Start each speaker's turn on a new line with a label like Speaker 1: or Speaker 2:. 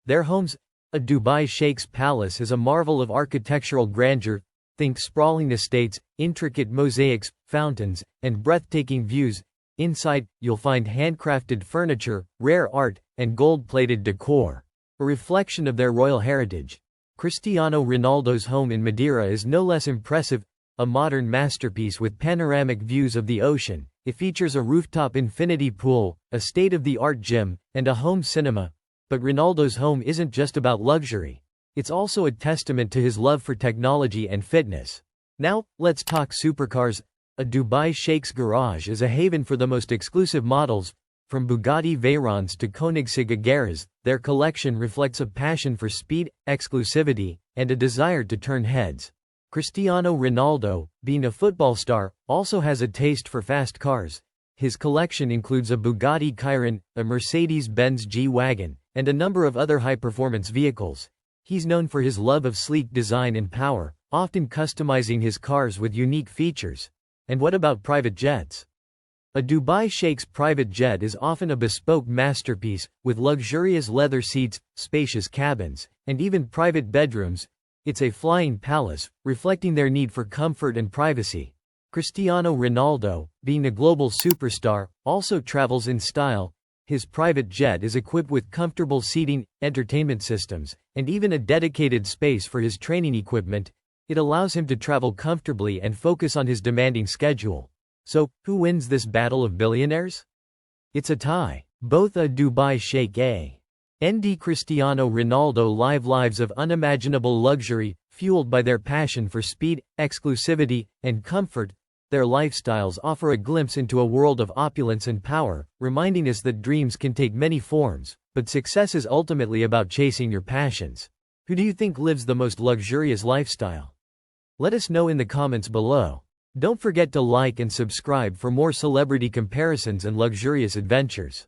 Speaker 1: Their homes, a Dubai Sheikh's palace is a marvel of architectural grandeur. Think sprawling estates, intricate mosaics, fountains, and breathtaking views. Inside, you'll find handcrafted furniture, rare art, and gold-plated decor, a reflection of their royal heritage. Cristiano Ronaldo's home in Madeira is no less impressive, a modern masterpiece with panoramic views of the ocean. It features a rooftop infinity pool, a state-of-the-art gym, and a home cinema. But Ronaldo's home isn't just about luxury. It's also a testament to his love for technology and fitness. Now, let's talk supercars. A Dubai Sheikh's garage is a haven for the most exclusive models. From Bugatti Veyrons to Koenigsegg Agueras, their collection reflects a passion for speed, exclusivity, and a desire to turn heads. Cristiano Ronaldo, being a football star, also has a taste for fast cars. His collection includes a Bugatti Chiron, a Mercedes-Benz G-Wagon, and a number of other high-performance vehicles. He's known for his love of sleek design and power, often customizing his cars with unique features. And what about private jets? A Dubai Sheikh's private jet is often a bespoke masterpiece, with luxurious leather seats, spacious cabins, and even private bedrooms. It's a flying palace, reflecting their need for comfort and privacy. Cristiano Ronaldo, being a global superstar, also travels in style. His private jet is equipped with comfortable seating, entertainment systems, and even a dedicated space for his training equipment. It allows him to travel comfortably and focus on his demanding schedule. So, who wins this battle of billionaires? It's a tie. Both a Dubai Sheikh and Cristiano Ronaldo live lives of unimaginable luxury, fueled by their passion for speed, exclusivity, and comfort. Their lifestyles offer a glimpse into a world of opulence and power, reminding us that dreams can take many forms, but success is ultimately about chasing your passions. Who do you think lives the most luxurious lifestyle? Let us know in the comments below. Don't forget to like and subscribe for more celebrity comparisons and luxurious adventures.